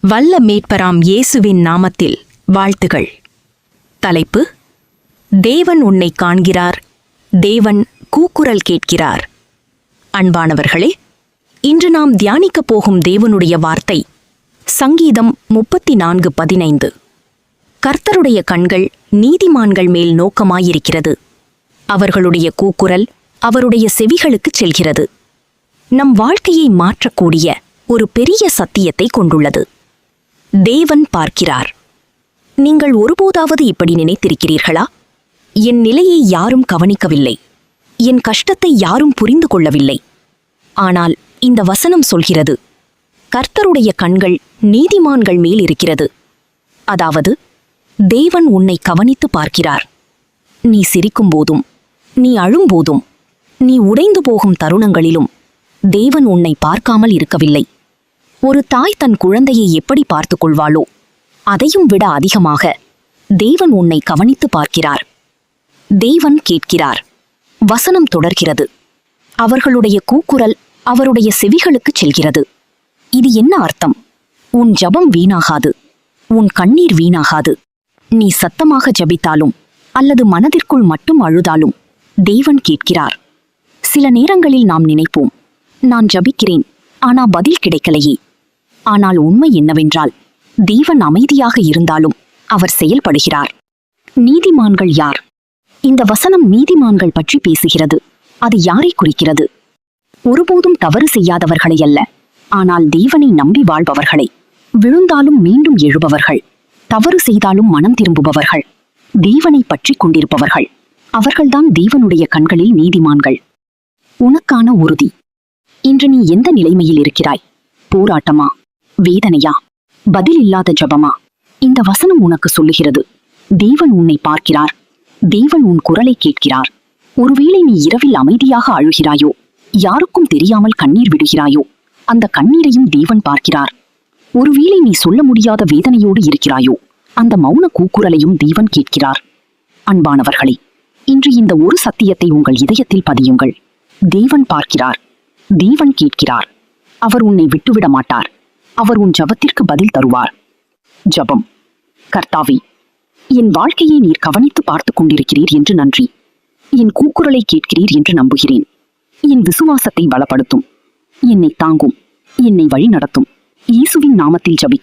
வல்ல மீட்பராம் இயேசுவின் நாமத்தில் வாழ்த்துகள். தலைப்பு: தேவன் உன்னை காண்கிறார், தேவன் கூக்குரல் கேட்கிறார். அன்பானவர்களே, இன்று நாம் தியானிக்கப் போகும் தேவனுடைய வார்த்தை சங்கீதம் 34:15. கர்த்தருடைய கண்கள் நீதிமான்கள் மேல் நோக்கமாயிருக்கிறது, அவர்களுடைய கூக்குரல் அவருடைய செவிகளுக்குச் செல்கிறது. நம் வாழ்க்கையை மாற்றக்கூடிய ஒரு பெரிய சத்தியத்தை கொண்டுள்ளது. தேவன் பார்க்கிறார். நீங்கள் ஒருபோதாவது இப்படி நினைத்திருக்கிறீர்களா? என் நிலையை யாரும் கவனிக்கவில்லை, என் கஷ்டத்தை யாரும் புரிந்து கொள்ளவில்லை. ஆனால் இந்த வசனம் சொல்கிறது, கர்த்தருடைய கண்கள் நீதிமான்கள் மேல் இருக்கிறது. அதாவது, தேவன் உன்னை கவனித்து பார்க்கிறார். நீ சிரிக்கும்போதும், நீ அழும்போதும், நீ உடைந்து போகும் தருணங்களிலும் தேவன் உன்னை பார்க்காமல் இருக்கவில்லை. ஒரு தாய் தன் குழந்தையை எப்படி பார்த்து கொள்வாளோ அதையும் விட அதிகமாக தேவன் உன்னை கவனித்து பார்க்கிறார். தேவன் கேட்கிறார். வசனம் தொடர்கிறது, அவர்களுடைய கூக்குரல் அவருடைய செவிகளுக்குச் செல்கிறது. இது என்ன அர்த்தம்? உன் ஜபம் வீணாகாது, உன் கண்ணீர் வீணாகாது. நீ சத்தமாக ஜபித்தாலும் அல்லது மனதிற்குள் மட்டும் அழுதாலும் தேவன் கேட்கிறார். சில நேரங்களில் நாம் நினைப்போம், நான் ஜபிக்கிறேன், ஆனா பதில் கிடைக்கலையே. ஆனால் உண்மை என்னவென்றால், தேவன் அமைதியாக இருந்தாலும் அவர் செயல்படுகிறார். நீதிமான்கள் யார்? இந்த வசனம் நீதிமான்கள் பற்றி பேசுகிறது. அது யாரை குறிக்கிறது? ஒருபோதும் தவறு செய்யாதவர்களை அல்ல, ஆனால் தேவனை நம்பி வாழ்பவர்களை. விழுந்தாலும் மீண்டும் எழுபவர்கள், தவறு செய்தாலும் மனம் திரும்புபவர்கள், தேவனை பற்றி கொண்டிருப்பவர்கள். அவர்கள்தான் தேவனுடைய கண்களில் நீதிமான்கள். உனக்கான உறுதி. இன்று நீ எந்த நிலைமையில் இருக்கிறாய்? போராட்டமா? வேதனையா? பதில் இல்லாத ஜபமா? இந்த வசனம் உனக்கு சொல்லுகிறது, தேவன் உன்னை பார்க்கிறார், தேவன் உன் குரலை கேட்கிறார். ஒருவேளை நீ இரவில் அமைதியாக அழுகிறாயோ, யாருக்கும் தெரியாமல் கண்ணீர் விடுகிறாயோ, அந்த கண்ணீரையும் தேவன் பார்க்கிறார். ஒருவேளை நீ சொல்ல முடியாத வேதனையோடு இருக்கிறாயோ, அந்த மௌன கூக்குரலையும் தேவன் கேட்கிறார். அன்பானவர்களே, இன்று இந்த ஒரு சத்தியத்தை உங்கள் இதயத்தில் பதியுங்கள். தேவன் பார்க்கிறார், தேவன் கேட்கிறார். அவர் உன்னை விட்டுவிட மாட்டார். அவர் உன் ஜபத்திற்கு பதில் தருவார். ஜபம். கர்த்தாவே, என் வாழ்க்கையை நீர் கவனித்து பார்த்து கொண்டிருக்கிறீர் என்று நன்றி. என் கூக்குரலை கேட்கிறீர் என்று நம்புகிறேன். என் விசுவாசத்தை பலப்படுத்தும், என்னை தாங்கும், என்னை வழி நடத்தும். இயேசுவின் நாமத்தில் ஜபிக்கிறேன்.